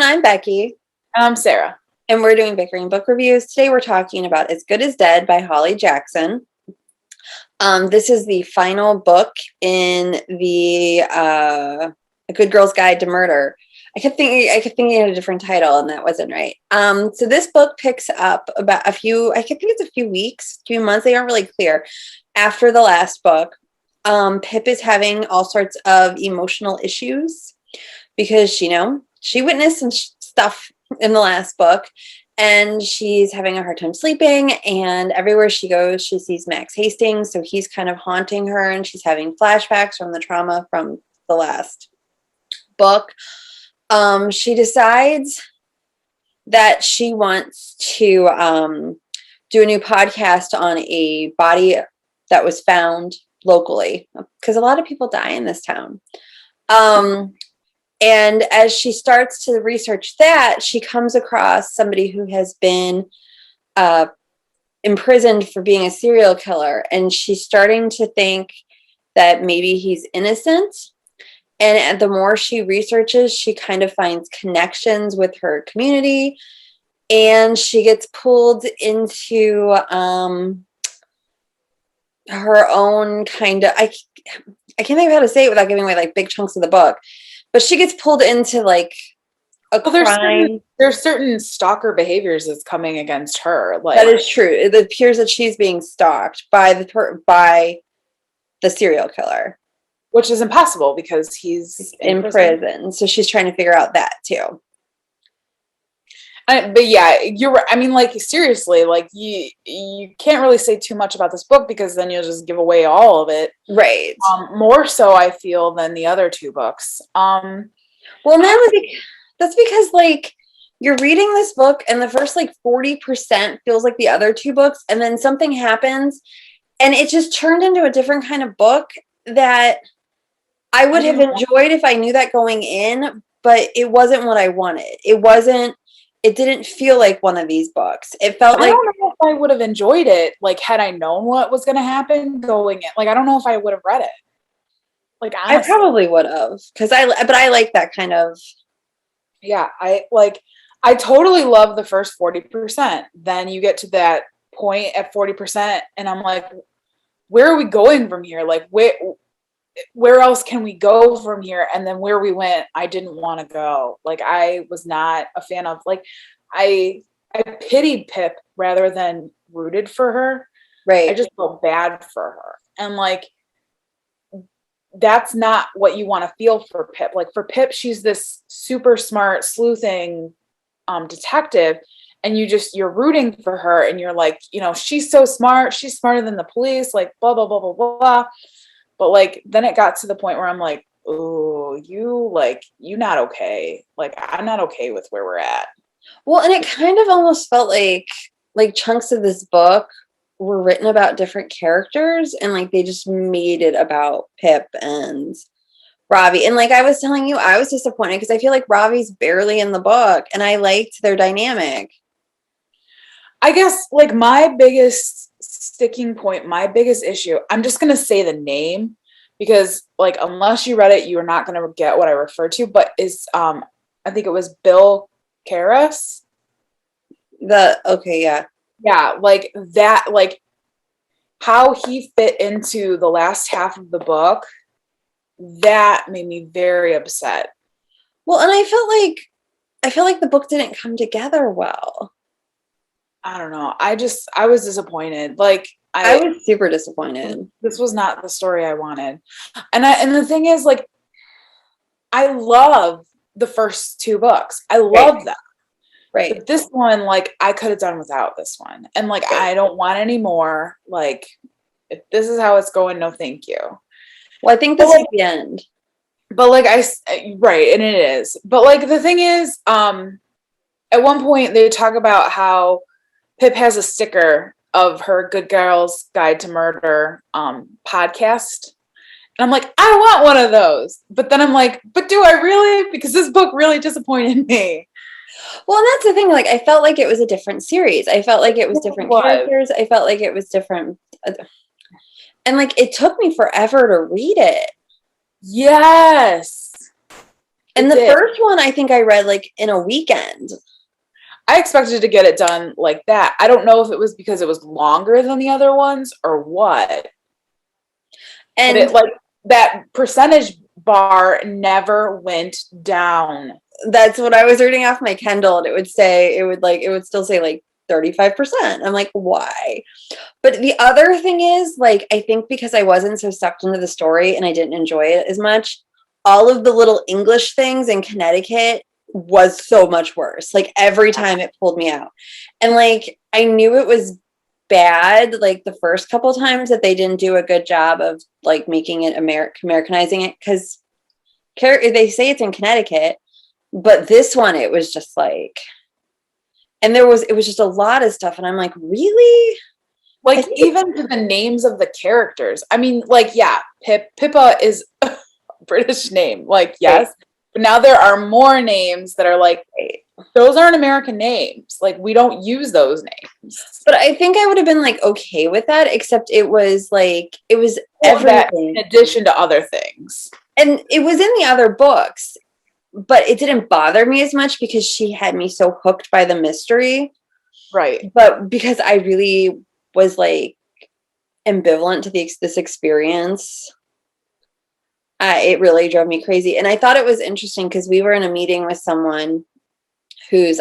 I'm Becky. And I'm Sarah. And we're doing Bickering Book Reviews. Today we're talking about As Good as Dead by Holly Jackson. This is the final book in the A Good Girl's Guide to Murder. I kept thinking of a different title, and that wasn't right. So this book picks up about I think it's a few weeks, few months, they aren't really clear, after the last book. Pip is having all sorts of emotional issues because, she witnessed some stuff in the last book, and she's having a hard time sleeping, and everywhere she goes, she sees Max Hastings, so he's kind of haunting her, and she's having flashbacks from the trauma from the last book. She decides that she wants to do a new podcast on a body that was found locally, because a lot of people die in this town. And as she starts to research that, she comes across somebody who has been imprisoned for being a serial killer. And she's starting to think that maybe he's innocent. And the more she researches, she kind of finds connections with her community. And she gets pulled into her own kind of, I can't think of how to say it without giving away like big chunks of the book. But she gets pulled into like a crime. There's certain stalker behaviors that's coming against her. That is true. It appears that she's being stalked by the serial killer, which is impossible because he's in prison. So she's trying to figure out that too. But yeah, you're right. I mean, like, seriously, like you can't really say too much about this book because then you'll just give away all of it. Right. More so, I feel, than the other two books. Well, that's because, like, you're reading this book and the first, like, 40% feels like the other two books. And then something happens and it just turned into a different kind of book that I would have enjoyed if I knew that going in, but it wasn't what I wanted. It didn't feel like one of these books. It felt like, I don't know if I would have enjoyed it, like, had I known what was going to happen going in. Like, I don't know if I would have read it. Like, honestly. I probably would have, but I like that kind of. Yeah, I totally love the first 40%. Then you get to that point at 40%, and I'm like, where are we going from here? Like, where else can we go from here? And then where we went, I didn't want to go. Like, I was not a fan of, like, I pitied Pip rather than rooted for her. Right. I just felt bad for her. And, like, that's not what you want to feel for Pip. Like, for Pip, she's this super smart, sleuthing detective, and you're rooting for her, and you're like, she's so smart. She's smarter than the police, like, blah, blah, blah, blah, blah. But, like, then it got to the point where I'm like, oh, you not okay. Like, I'm not okay with where we're at. Well, and it kind of almost felt like chunks of this book were written about different characters, and, like, they just made it about Pip and Ravi. And, like I was telling you, I was disappointed because I feel like Ravi's barely in the book, and I liked their dynamic. I guess, like, my biggest sticking point, my biggest issue, I'm just going to say the name because, like, unless you read it, you are not going to get what I refer to, but is, I think it was Bill Karras. Okay, yeah. Yeah, like, that, like, how he fit into the last half of the book, that made me very upset. Well, and I felt like the book didn't come together well. I don't know. I was disappointed. Like, I was super disappointed. This was not the story I wanted. And the thing is, like, I love the first two books. I love them. Right. But this one, like, I could have done without this one. And, like, I don't want any more. Like, if this is how it's going, no thank you. Well, I think this is the end. But, like, right, and it is. But, like, the thing is, at one point they talk about how Pip has a sticker of her Good Girl's Guide to Murder podcast. And I'm like, I want one of those. But then I'm like, but do I really? Because this book really disappointed me. Well, and that's the thing. Like, I felt like it was a different series. I felt like it was different characters. I felt like it was different. And, like, it took me forever to read it. Yes. And the first one I think I read like in a weekend. I expected to get it done like that. I don't know if it was because it was longer than the other ones or what. And but it like that percentage bar never went down. that's what I was reading off my Kindle, and it would still say like 35%. I'm like, why? But the other thing is, like, I think because I wasn't so sucked into the story and I didn't enjoy it as much, all of the little English things in Connecticut was so much worse. Like every time it pulled me out. And like I knew it was bad like the first couple times that they didn't do a good job of like making it Americanizing it, because they say it's in Connecticut, but this one it was just like, and it was just a lot of stuff, and I'm like, really? Like even the names of the characters. I mean, like, yeah, Pippa is a British name. Like, yes. Right. But now there are more names that are like, those aren't American names. Like, we don't use those names. But I think I would have been like okay with that, except it was everything in addition to other things. And it was in the other books, but it didn't bother me as much because she had me so hooked by the mystery. Right. But because I really was like ambivalent to this experience, it really drove me crazy. And I thought it was interesting because we were in a meeting with someone whose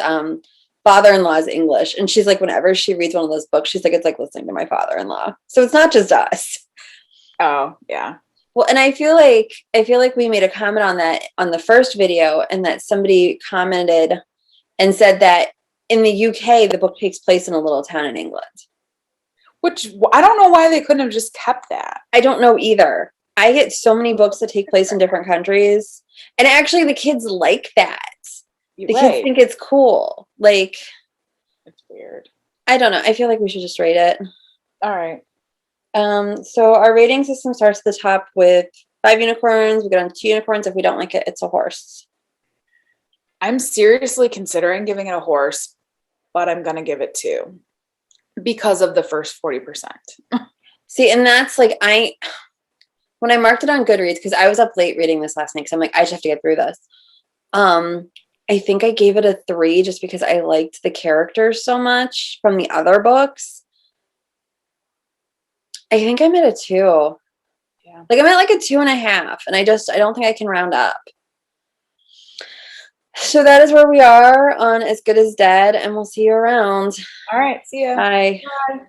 father-in-law is English, and she's like, whenever she reads one of those books, she's like, it's like listening to my father-in-law. So it's not just us. Oh yeah. Well, and I feel like we made a comment on that on the first video, and that somebody commented and said that in the UK the book takes place in a little town in England. Which I don't know why they couldn't have just kept that. I don't know either. I get so many books that take place in different countries, and actually the kids like that. The kids think it's cool. Like, it's weird. I don't know. I feel like we should just rate it. All right. So our rating system starts at the top with 5 unicorns. We go down to 2 unicorns. If we don't like it, it's a horse. I'm seriously considering giving it a horse, but I'm gonna give it 2 because of the first 40%. See, and that's like when I marked it on Goodreads, because I was up late reading this last night, because I'm like, I just have to get through this. I think I gave it a 3 just because I liked the characters so much from the other books. I think I'm at a 2. Yeah. Like I'm at like a 2.5, and I don't think I can round up. So that is where we are on As Good as Dead, and we'll see you around. All right. See ya. Bye. Bye.